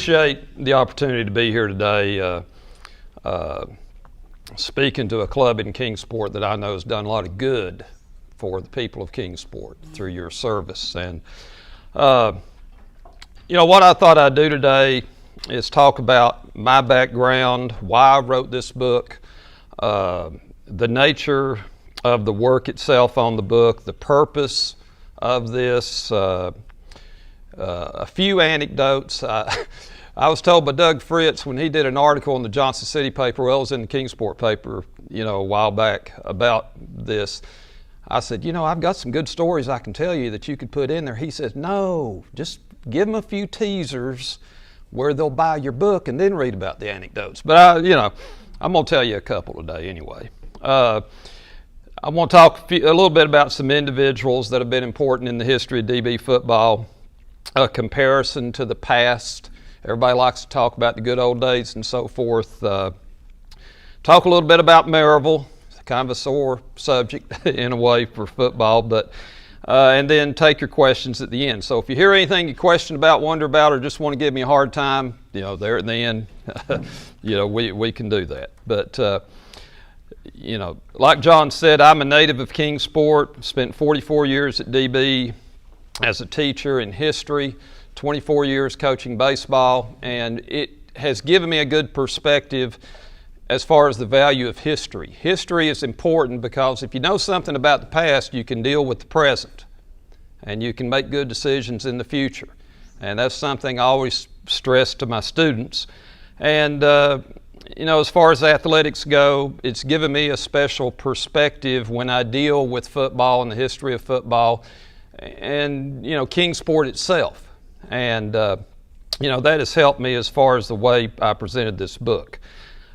appreciate the opportunity to be here today, speaking to a club in Kingsport that I know has done a lot of good for the people of Kingsport through your service. And what I thought I'd do today is talk about my background, why I wrote this book, the nature of the work itself on the book, the purpose of this, a few anecdotes. I was told by Doug Fritz when he did an article in the Johnson City paper, well, it was in the Kingsport paper, a while back about this. I said, I've got some good stories I can tell you that you could put in there. He says, no, just give them a few teasers where they'll buy your book and then read about the anecdotes. But I'm going to tell you a couple today anyway. I want to talk a little bit about some individuals that have been important in the history of DB football, a comparison to the past. Everybody likes to talk about the good old days and so forth. Talk a little bit about Maryville. It's kind of a sore subject in a way for football, but and then take your questions at the end. So if you hear anything you question about, wonder about, or just want to give me a hard time, there at the end, we can do that. But like John said, I'm a native of Kingsport, spent 44 years at DB as a teacher in history, 24 years coaching baseball, and it has given me a good perspective as far as the value of history. History is important because if you know something about the past, you can deal with the present, and you can make good decisions in the future. And that's something I always stress to my students. And as far as athletics go, it's given me a special perspective when I deal with football and the history of football and, Kingsport itself. And, that has helped me as far as the way I presented this book.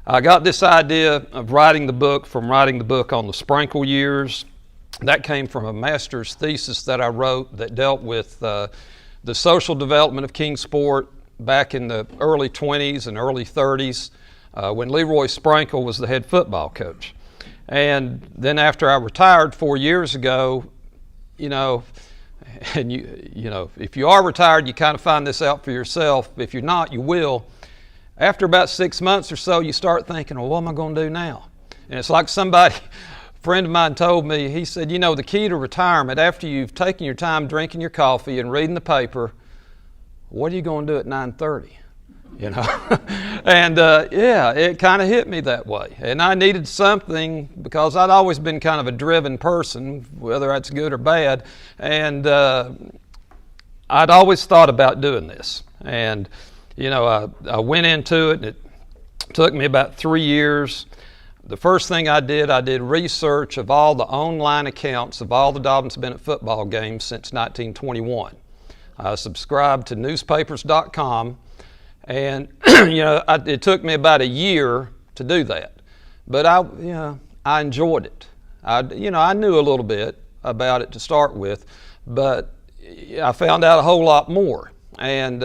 I got this idea of writing the book from writing the book on the Sprinkle years. That came from a master's thesis that I wrote that dealt with the social development of Kingsport back in the early 20s and early 30s. When Leroy Sprinkle was the head football coach. And then after I retired 4 years ago, and if you are retired, you kind of find this out for yourself. If you're not, you will. After about 6 months or so, you start thinking, well, what am I going to do now? And it's like a friend of mine told me, he said, the key to retirement, after you've taken your time drinking your coffee and reading the paper, what are you going to do at 9:30? And it kind of hit me that way. And I needed something because I'd always been kind of a driven person, whether that's good or bad. And I'd always thought about doing this. And, I went into it, and it took me about 3 years. The first thing I did research of all the online accounts of all the Dobyns Bennett football games since 1921. I subscribed to newspapers.com. And, it took me about a year to do that. But I enjoyed it. I knew a little bit about it to start with, but I found out a whole lot more. And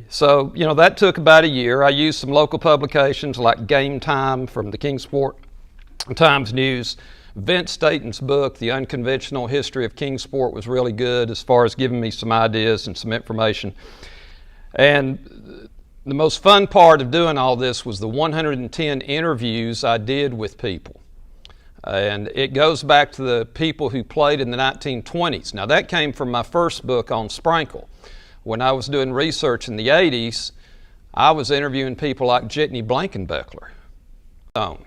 so that took about a year. I used some local publications like Game Time from the Kingsport Times-News. Vince Staten's book, The Unconventional History of Kingsport, was really good as far as giving me some ideas and some information. And the most fun part of doing all this was the 110 interviews I did with people. And it goes back to the people who played in the 1920s. Now that came from my first book on Sprinkle. When I was doing research in the 80s, I was interviewing people like Jitney Blankenbeckler. I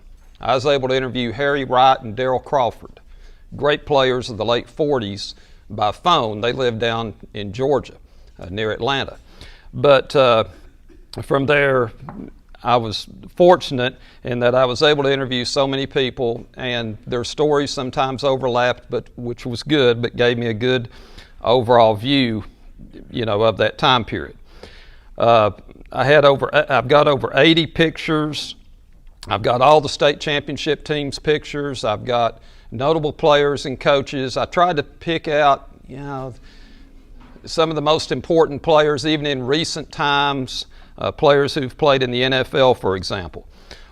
was able to interview Harry Wright and Darrell Crawford, great players of the late 40s, by phone. They lived down in Georgia, near Atlanta. But from there, I was fortunate in that I was able to interview so many people, and their stories sometimes overlapped, which was good, but gave me a good overall view, of that time period. I've got over 80 pictures. I've got all the state championship teams' pictures. I've got notable players and coaches. I tried to pick out, some of the most important players, even in recent times, players who've played in the NFL, for example.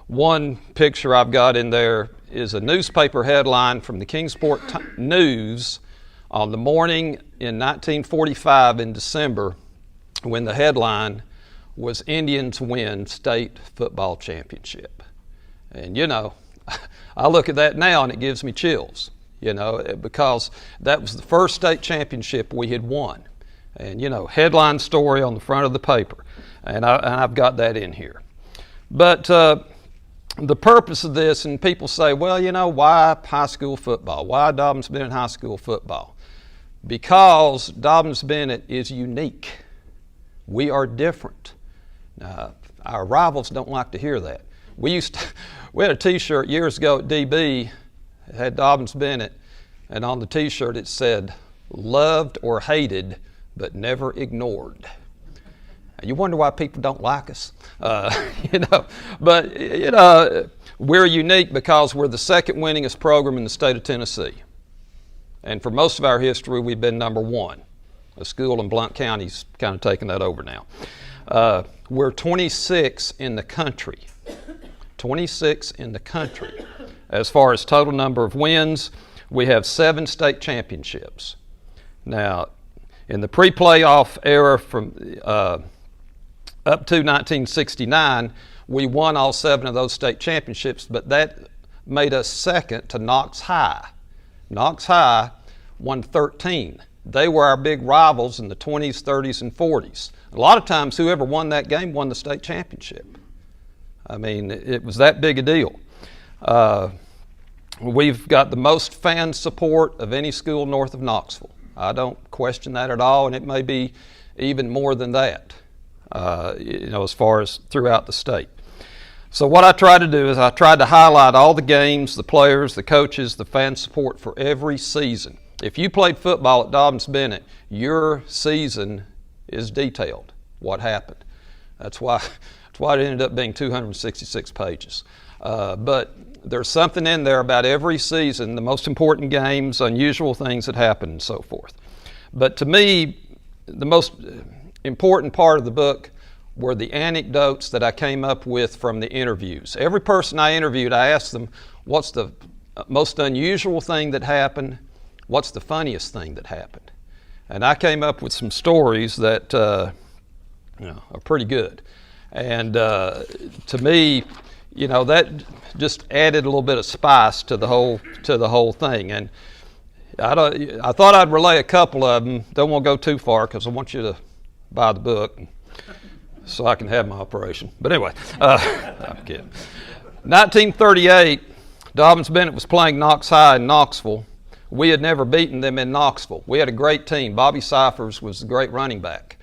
One picture I've got in there is a newspaper headline from the Kingsport News on the morning in 1945 in December, when the headline was Indians win state football championship. And you know, I look at that now and it gives me chills, you know, because that was the first state championship we had won. And you know, headline story on the front of the paper. And I've got that in here. But the purpose of this, and people say, well, you know, why high school football? Why Dobyns Bennett high school football? Because Dobyns Bennett is unique. We are different. Now, our rivals don't like to hear that. We had a t-shirt years ago at DB, it had Dobyns Bennett, and on the t-shirt it said, loved or hated, but never ignored. You wonder why people don't like us, you know. But you know, we're unique because we're the second winningest program in the state of Tennessee, and for most of our history, we've been number one. A school in Blount County's kind of taken that over now. We're 26 in the country. 26 in the country. As far as total number of wins, we have 7 state championships. Now, in the pre-playoff era from up to 1969, we won all 7 of those state championships, but that made us second to Knox High. Knox High won 13. They were our big rivals in the 20s, 30s, and 40s. A lot of times, whoever won that game won the state championship. I mean, it was that big a deal. We've got the most fan support of any school north of Knoxville. I don't question that at all, and it may be even more than that, you know, as far as throughout the state. So what I try to do is I try to highlight all the games, the players, the coaches, the fan support for every season. If you played football at Dobyns Bennett, your season is detailed, what happened. That's why it ended up being 266 pages. But there's something in there about every season, the most important games, unusual things that happen, and so forth. But to me, the most important part of the book were the anecdotes that I came up with from the interviews. Every person I interviewed, I asked them, what's the most unusual thing that happened? What's the funniest thing that happened? And I came up with some stories that you know, are pretty good. And to me, you know, that just added a little bit of spice to the whole thing. And I thought I'd relay a couple of them. Don't want to go too far because I want you to buy the book so I can have my operation. But anyway, I'm kidding. 1938, Dobyns Bennett was playing Knox High in Knoxville. We had never beaten them in Knoxville. We had a great team. Bobby Cyphers was the great running back.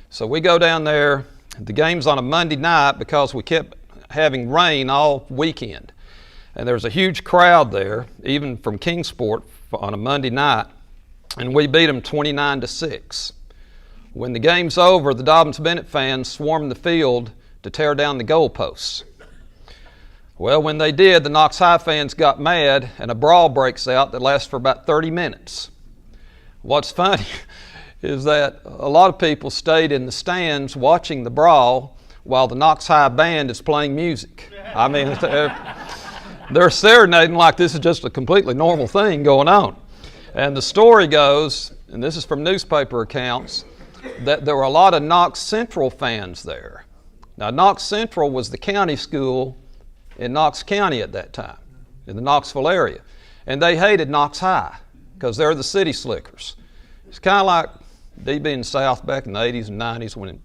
So we go down there. The game's on a Monday night because we kept having rain all weekend. And there's a huge crowd there, even from Kingsport on a Monday night, and we beat them 29-6. When the game's over, the Dobyns Bennett fans swarmed the field to tear down the goalposts. Well, when they did, the Knox High fans got mad and a brawl breaks out that lasts for about 30 minutes. What's funny is that a lot of people stayed in the stands watching the brawl while the Knox High band is playing music. I mean, they're serenading like this is just a completely normal thing going on. And the story goes, and this is from newspaper accounts, that there were a lot of Knox Central fans there. Now, Knox Central was the county school in Knox County at that time, in the Knoxville area. And they hated Knox High because they're the city slickers. It's kind of like DB in the South back in the 80s and 90s when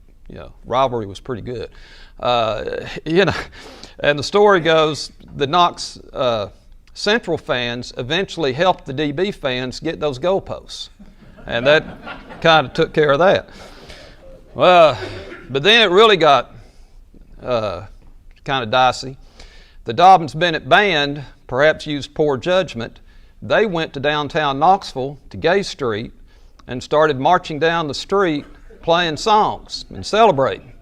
rivalry was pretty good. You know, and the story goes, the Knox Central fans eventually helped the DB fans get those goalposts. And that kind of took care of that. Well, but then it really got kind of dicey. The Dobyns Bennett band perhaps used poor judgment. They went to downtown Knoxville, to Gay Street, and started marching down the street playing songs and celebrating.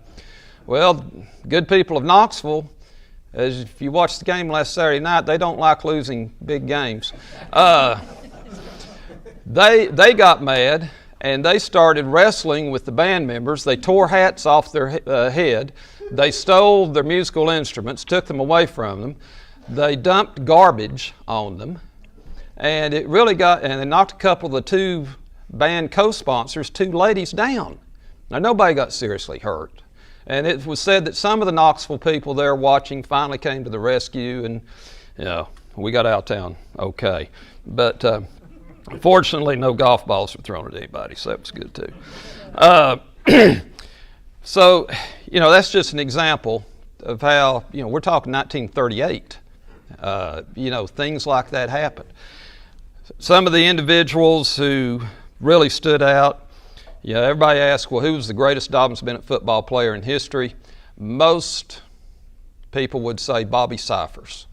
Well, good people of Knoxville, as if you watched the game last Saturday night, they don't like losing big games. They got mad and they started wrestling with the band members. They tore hats off their head. They stole their musical instruments, took them away from them. They dumped garbage on them. And it really and they knocked a couple of the 2 band co-sponsors, 2 ladies, down. Now, nobody got seriously hurt. And it was said that some of the Knoxville people there watching finally came to the rescue, and we got out of town okay. But fortunately, no golf balls were thrown at anybody, so that was good too. So, that's just an example of how, we're talking 1938. Things like that happened. Some of the individuals who really stood out, everybody asks, well, who was the greatest Dobyns Bennett football player in history? Most people would say Bobby Cyphers.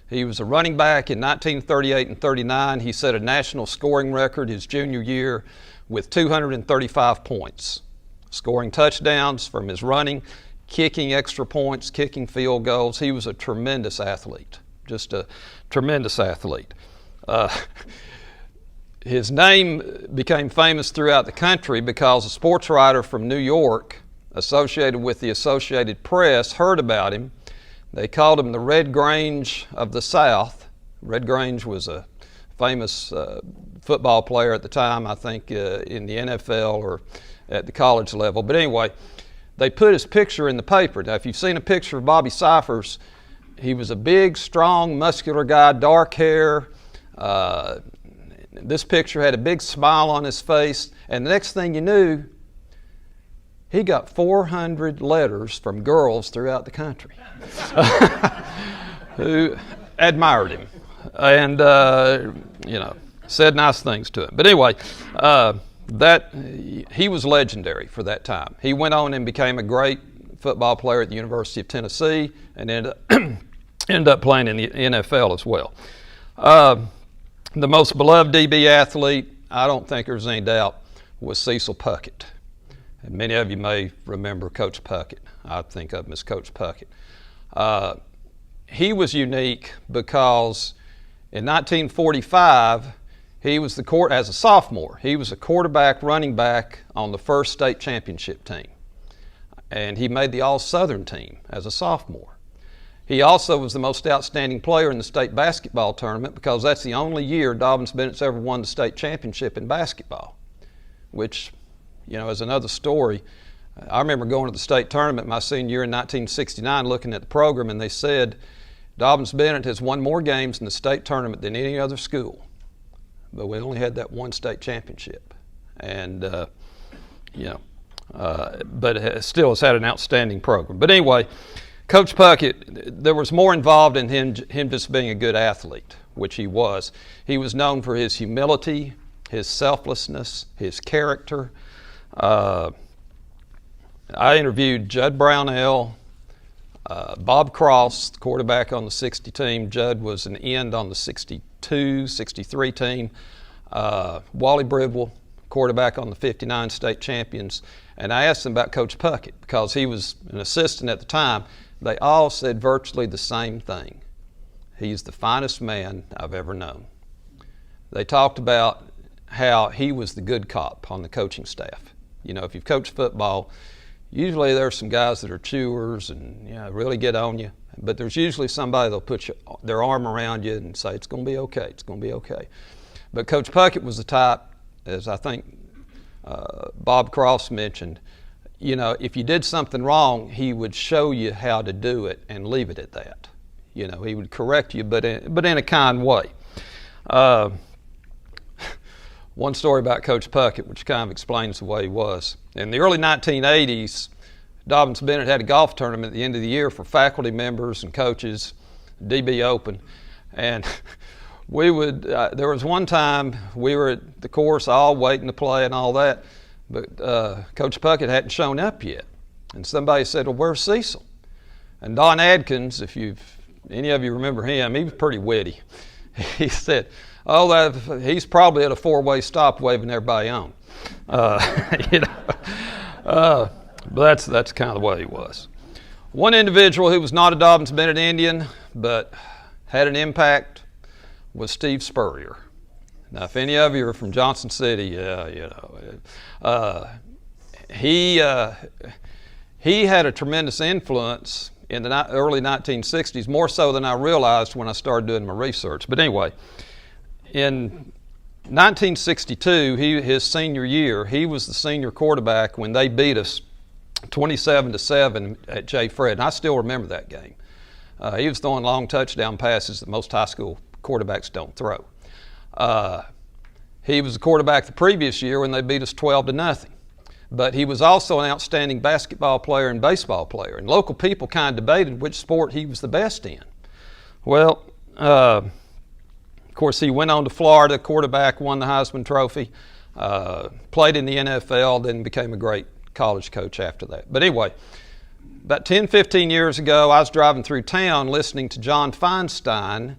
He was a running back in 1938 and 39. He set a national scoring record his junior year with 235 points, scoring touchdowns from his running, kicking extra points, kicking field goals. He was a tremendous athlete, just a tremendous athlete. His name became famous throughout the country because a sports writer from New York associated with the Associated Press heard about him. They called him the Red Grange of the South. Red Grange was a famous football player at the time, I think, in the NFL or at the college level. But anyway, they put his picture in the paper. Now, if you've seen a picture of Bobby Cyphers, he was a big, strong, muscular guy, dark hair. This picture had a big smile on his face, and the next thing you knew, he got 400 letters from girls throughout the country who admired him and, said nice things to him. But anyway, he was legendary for that time. He went on and became a great football player at the University of Tennessee and ended up playing in the NFL as well. The most beloved DB athlete, I don't think there's any doubt, was Cecil Puckett. And many of you may remember Coach Puckett. I think of him as Coach Puckett. He was unique because in 1945, he was as a sophomore, he was a quarterback, running back on the first state championship team. And he made the All-Southern team as a sophomore. He also was the most outstanding player in the state basketball tournament because that's the only year Dobyns Bennett's ever won the state championship in basketball, which, is another story. I remember going to the state tournament my senior year in 1969 looking at the program, and they said Dobyns Bennett has won more games in the state tournament than any other school, but we only had that one state championship. And, but it still has had an outstanding program. But anyway, Coach Puckett, there was more involved in him just being a good athlete, which he was. He was known for his humility, his selflessness, his character. I interviewed Judd Brownell, Bob Cross, the quarterback on the 60 team. Judd was an end on the 62, 63 team. Wally Bridwell, quarterback on the 59 state champions. And I asked them about Coach Puckett because he was an assistant at the time. They all said virtually the same thing. He's the finest man I've ever known. They talked about how he was the good cop on the coaching staff. If you've coached football, usually there's some guys that are chewers and really get on you. But there's usually somebody that'll put their arm around you and say, it's going to be okay, it's going to be okay. But Coach Puckett was the type, as I think Bob Cross mentioned, if you did something wrong, he would show you how to do it and leave it at that. He would correct you, but in a kind way. One story about Coach Puckett, which kind of explains the way he was. In the early 1980s, Dobyns Bennett had a golf tournament at the end of the year for faculty members and coaches, DB Open. And there was one time we were at the course all waiting to play and all that, but Coach Puckett hadn't shown up yet. And somebody said, well, where's Cecil? And Don Adkins, if any of you remember him, he was pretty witty. He said, he's probably at a four-way stop waving everybody on. But that's kind of the way he was. One individual who was not a Dobyns Bennett Indian but had an impact was Steve Spurrier. Now, if any of you are from Johnson City, he had a tremendous influence in the early 1960s, more so than I realized when I started doing my research. But anyway, in 1962, his senior year, he was the senior quarterback when they beat us 27-7 at J. Fred, and I still remember that game. He was throwing long touchdown passes that most high school quarterbacks don't throw. He was the quarterback the previous year when they beat us 12-0. But he was also an outstanding basketball player and baseball player. And local people kind of debated which sport he was the best in. Well, of course, he went on to Florida, quarterback, won the Heisman Trophy, played in the NFL, then became a great college coach after that. But anyway, about 10, 15 years ago, I was driving through town listening to John Feinstein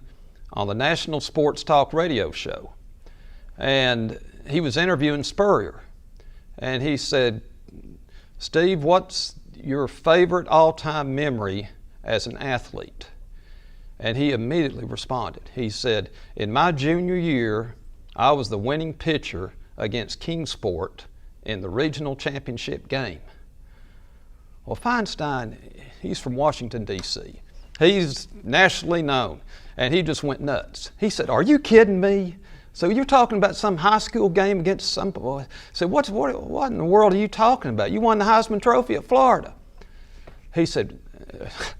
on the National Sports Talk radio show. And he was interviewing Spurrier. And he said, "Steve, what's your favorite all-time memory as an athlete?" And he immediately responded. He said, "In my junior year, I was the winning pitcher against Kingsport in the regional championship game." Well, Feinstein, he's from Washington, D.C. He's nationally known, and he just went nuts. He said, "Are you kidding me? So you're talking about some high school game against some boy?" I said, what in the world are you talking about? You won the Heisman Trophy at Florida." He said,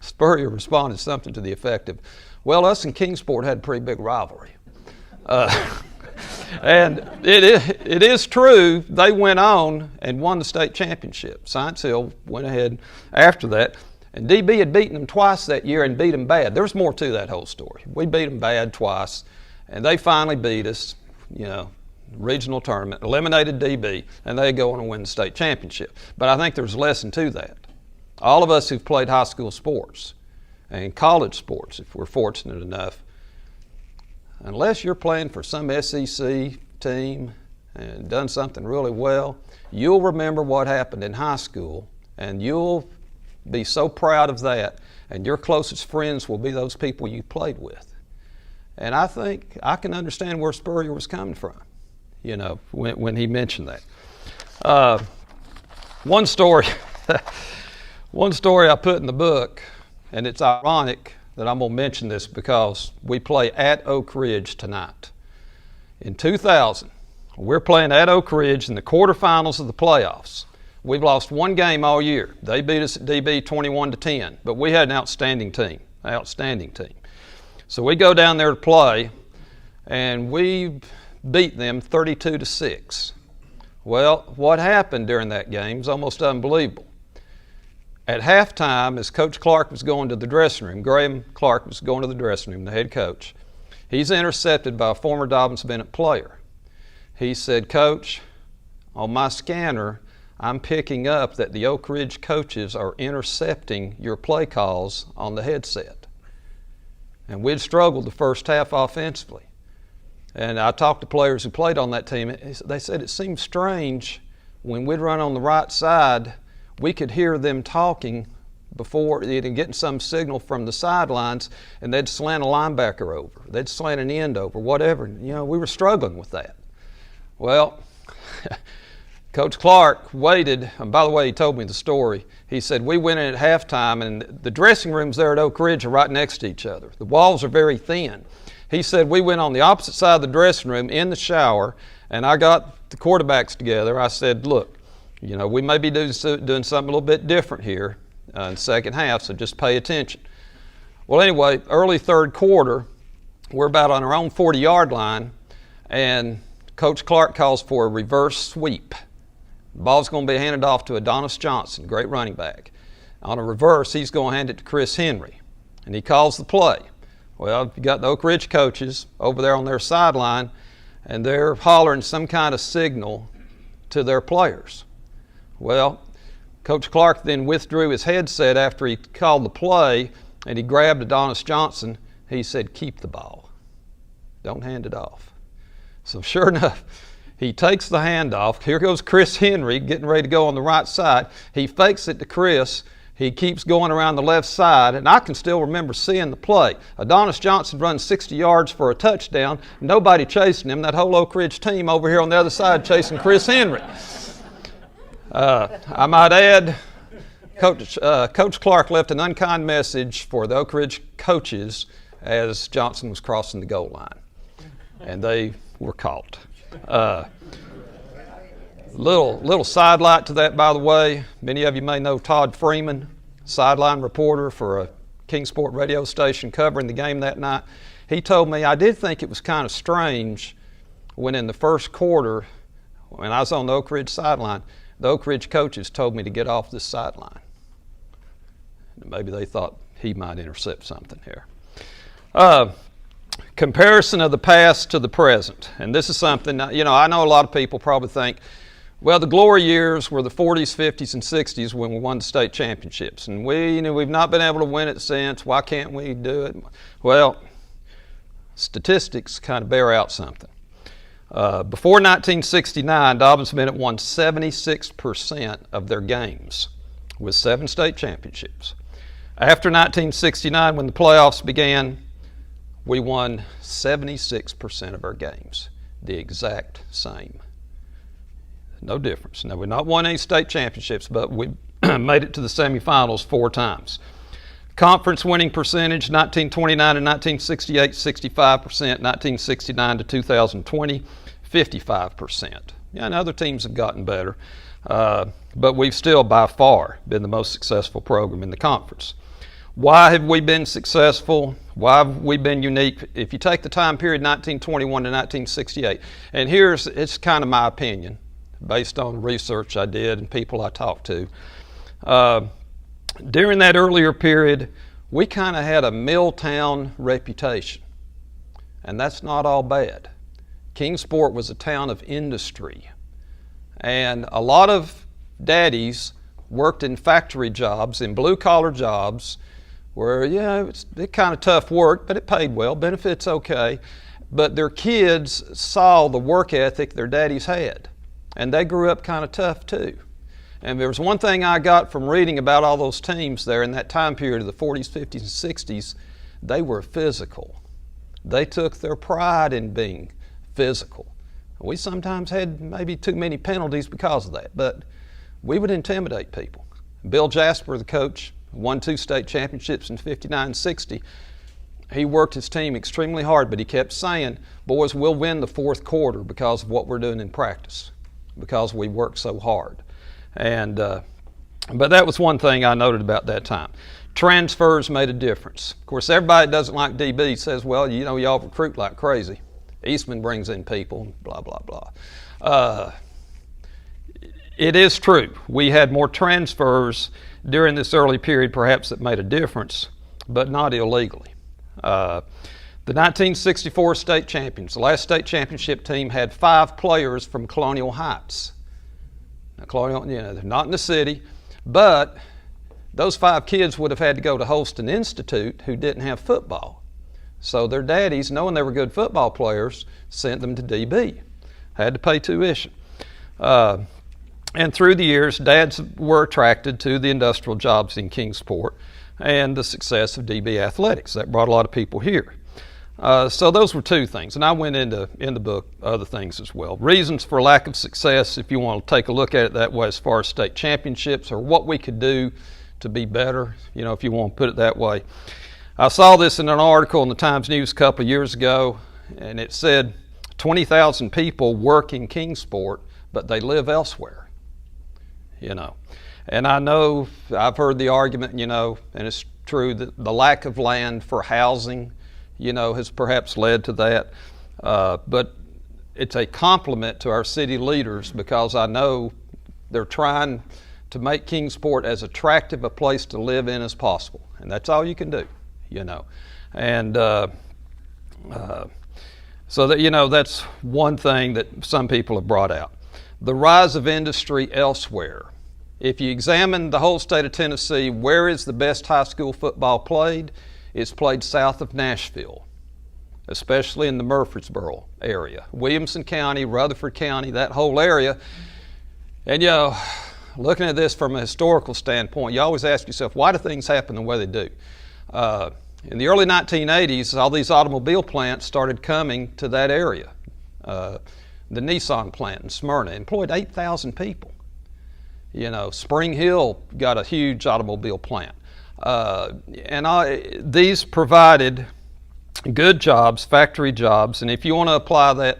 Spurrier responded something to the effect of, "Well, us and Kingsport had a pretty big rivalry." And it is true, they went on and won the state championship. Science Hill went ahead after that. And DB had beaten them twice that year and beat them bad. There's more to that whole story. We beat them bad twice. And they finally beat us, regional tournament, eliminated DB, and they go on and win the state championship. But I think there's a lesson to that. All of us who've played high school sports and college sports, if we're fortunate enough, unless you're playing for some SEC team and done something really well, you'll remember what happened in high school, and you'll be so proud of that, and your closest friends will be those people you played with. And I think I can understand where Spurrier was coming from, when he mentioned that. One story I put in the book, and it's ironic that I'm going to mention this because we play at Oak Ridge tonight. In 2000, we're playing at Oak Ridge in the quarterfinals of the playoffs. We've lost one game all year. They beat us at DB 21-10, but we had an outstanding team. So we go down there to play, and we beat them 32-6. Well, what happened during that game is almost unbelievable. At halftime, as Coach Clark was going to the dressing room, Graham Clark was going to the dressing room, the head coach, he's intercepted by a former Dobyns Bennett player. He said, "Coach, on my scanner, I'm picking up that the Oak Ridge coaches are intercepting your play calls on the headset." And we'd struggled the first half offensively. And I talked to players who played on that team. They said it seemed strange when we'd run on the right side, we could hear them talking before and getting some signal from the sidelines, and they'd slant a linebacker over. They'd slant an end over, whatever. We were struggling with that. Well, Coach Clark waited, and by the way, he told me the story. He said, we went in at halftime, and the dressing rooms there at Oak Ridge are right next to each other. The walls are very thin. He said, we went on the opposite side of the dressing room in the shower, and I got the quarterbacks together. I said, look, we may be doing something a little bit different here in the second half, so just pay attention. Well, anyway, early third quarter, we're about on our own 40-yard line, and Coach Clark calls for a reverse sweep. The ball's going to be handed off to Adonis Johnson, great running back. On a reverse, he's going to hand it to Chris Henry, and he calls the play. Well, you got the Oak Ridge coaches over there on their sideline, and they're hollering some kind of signal to their players. Well, Coach Clark then withdrew his headset after he called the play, and he grabbed Adonis Johnson. He said, keep the ball. Don't hand it off. So sure enough, he takes the handoff. Here goes Chris Henry getting ready to go on the right side. He fakes it to Chris. He keeps going around the left side, and I can still remember seeing the play. Adonis Johnson runs 60 yards for a touchdown. Nobody chasing him. That whole Oak Ridge team over here on the other side chasing Chris Henry. I might add, Coach Clark left an unkind message for the Oak Ridge coaches as Johnson was crossing the goal line, and they were caught. Little sidelight to that, by the way. Many of you may know Todd Freeman, sideline reporter for a Kingsport radio station covering the game that night. He told me, I did think it was kind of strange when in the first quarter, when I was on the Oak Ridge sideline, the Oak Ridge coaches told me to get off this sideline. Maybe they thought he might intercept something here. Comparison of the past to the present. And this is something, I know a lot of people probably think, well, the glory years were the 40s, 50s, and 60s when we won the state championships. And we've not been able to win it since. Why can't we do it? Well, statistics kind of bear out something. Before 1969, Dobyns Bennett won 76% of their games with 7 state championships. After 1969, when the playoffs began, we won 76% of our games, the exact same. No difference. Now, we've not won any state championships, but we made it to the semifinals 4 times. Conference winning percentage, 1929 to 1968, 65%, 1969 to 2020, 55%. Yeah, and other teams have gotten better, but we've still by far been the most successful program in the conference. Why have we been successful? Why have we been unique? If you take the time period 1921 to 1968, and it's kind of my opinion, based on research I did and people I talked to. During that earlier period, we kind of had a Milltown reputation, and that's not all bad. Kingsport was a town of industry, and a lot of daddies worked in factory jobs, in blue-collar jobs, where, it's kind of tough work, but it paid well, benefits okay, but their kids saw the work ethic their daddies had, and they grew up kind of tough too. And there was one thing I got from reading about all those teams there in that time period of the 40s, 50s, and 60s, they were physical. They took their pride in being physical. We sometimes had maybe too many penalties because of that, but we would intimidate people. Bill Jasper, the coach, won 2 state championships in 59 and 60. He worked his team extremely hard, but he kept saying, boys, we'll win the 4th quarter because of what we're doing in practice, because we worked so hard. And but that was one thing I noted about that time. Transfers made a difference. Of course, everybody that doesn't like DB says, well, y'all recruit like crazy. Eastman brings in people, blah, blah, blah. It is true. We had more transfers during this early period, perhaps, that made a difference, but not illegally. The 1964 state champions, the last state championship team, had 5 players from Colonial Heights. Now, Colonial, they're not in the city, but those 5 kids would have had to go to Holston Institute, who didn't have football. So their daddies, knowing they were good football players, sent them to DB. Had to pay tuition. And through the years, dads were attracted to the industrial jobs in Kingsport and the success of DB athletics. That brought a lot of people here. So those were 2 things, and I went in the book other things as well. Reasons for lack of success, if you want to take a look at it that way, as far as state championships or what we could do to be better, if you want to put it that way. I saw this in an article in the Times News a couple of years ago, and it said 20,000 people work in Kingsport, but they live elsewhere. And I know I've heard the argument, and it's true that the lack of land for housing, has perhaps led to that. But it's a compliment to our city leaders, because I know they're trying to make Kingsport as attractive a place to live in as possible. And that's all you can do, And so that, that's one thing that some people have brought out. The rise of industry elsewhere. If you examine the whole state of Tennessee, where is the best high school football played? It's played south of Nashville, especially in the Murfreesboro area. Williamson County, Rutherford County, that whole area. And looking at this from a historical standpoint, you always ask yourself, why do things happen the way they do? In the early 1980s, all these automobile plants started coming to that area. The Nissan plant in Smyrna employed 8,000 people. Spring Hill got a huge automobile plant. These provided good jobs, factory jobs, and if you want to apply that,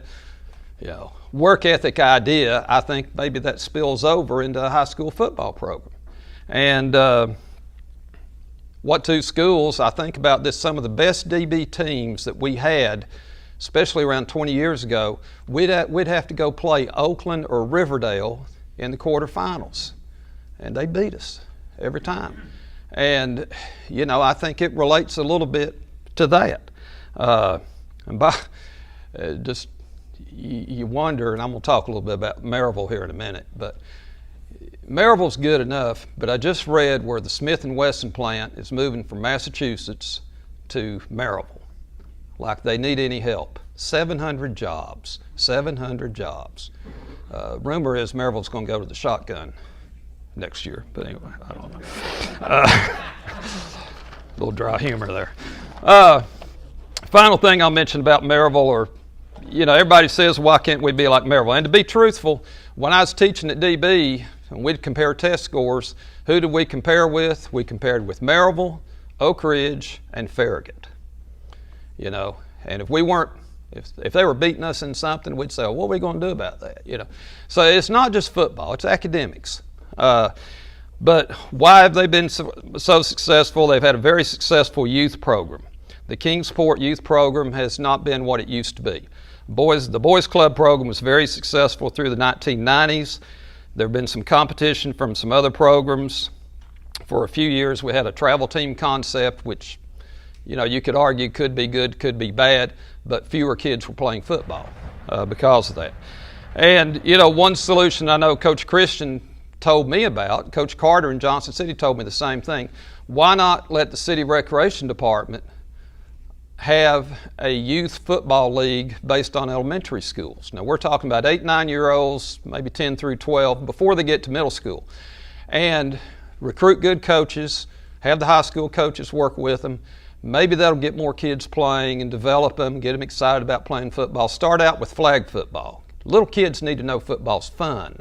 work ethic idea, I think maybe that spills over into a high school football program. And what two schools, I think about this, some of the best DB teams that we had, especially around 20 years ago, we'd have to go play Oakland or Riverdale in the quarterfinals. And they beat us every time. And, you know, I think it relates a little bit to that. You wonder, and I'm going to talk a little bit about Maryville here in a minute, but Maryville's good enough, but I just read where the Smith & Wesson plant is moving from Massachusetts to Maryville, like they need any help. 700 jobs, 700 jobs. Rumor is Maryville's going to go to the shotgun next year, but anyway, I don't know. A little dry humor there. Final thing I'll mention about Maryville, or, you know, everybody says, why can't we be like Maryville? And to be truthful, when I was teaching at DB, and we'd compare test scores, who did we compare with? We compared with Maryville, Oak Ridge, and Farragut. You know, and if we weren't, if they were beating us in something, we'd say, well, what are we going to do about that? You know, so it's not just football; it's academics. But why have they been so successful? They've had a very successful youth program. The Kingsport youth program has not been what it used to be. The Boys Club program was very successful through the 1990s. There have been some competition from some other programs. For a few years, we had a travel team concept, which, you know, you could argue could be good, could be bad, but fewer kids were playing football because of that. And, you know, one solution I know Coach Christian told me about, Coach Carter in Johnson City told me the same thing. Why not let the city recreation department have a youth football league based on elementary schools? Now we're talking about 8, 9-year-olds, maybe 10 through 12, before they get to middle school. And recruit good coaches, have the high school coaches work with them. Maybe that'll get more kids playing and develop them, get them excited about playing football. Start out with flag football. Little kids need to know football's fun.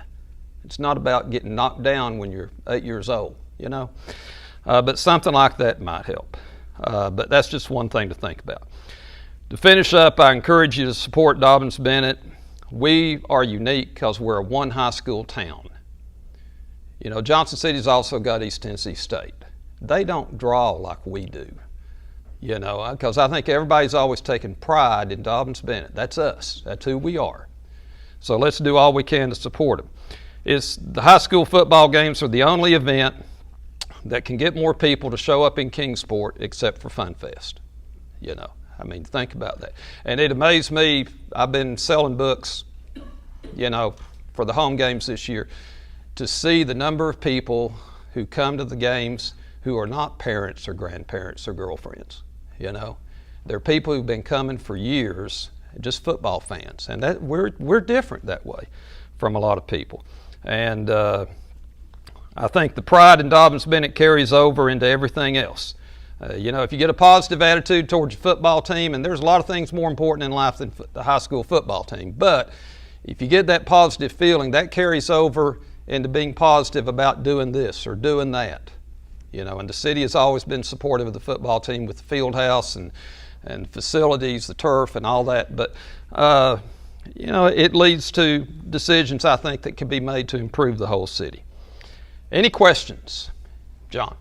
It's not about getting knocked down when you're 8 years old, you know. But something like that might help. But that's just one thing to think about. To finish up, I encourage you to support Dobyns Bennett. We are unique because we're a one high school town. You know, Johnson City's also got East Tennessee State. They don't draw like we do, you know, because I think everybody's always taken pride in Dobyns Bennett. That's us. That's who we are. So let's do all we can to support them. The high school football games are the only event that can get more people to show up in Kingsport except for Fun Fest. You know, I mean, think about that. And it amazed me, I've been selling books, you know, for the home games this year, to see the number of people who come to the games who are not parents or grandparents or girlfriends, you know. They're people who've been coming for years, just football fans. And that we're different that way from a lot of people. And I think the pride in Dobyns Bennett carries over into everything else. You know, if you get a positive attitude towards your football team, and there's a lot of things more important in life than the high school football team, but if you get that positive feeling, that carries over into being positive about doing this or doing that. You know, and the city has always been supportive of the football team with the field house and facilities, the turf and all that, but you know, it leads to decisions, I think, that can be made to improve the whole city. Any questions? John?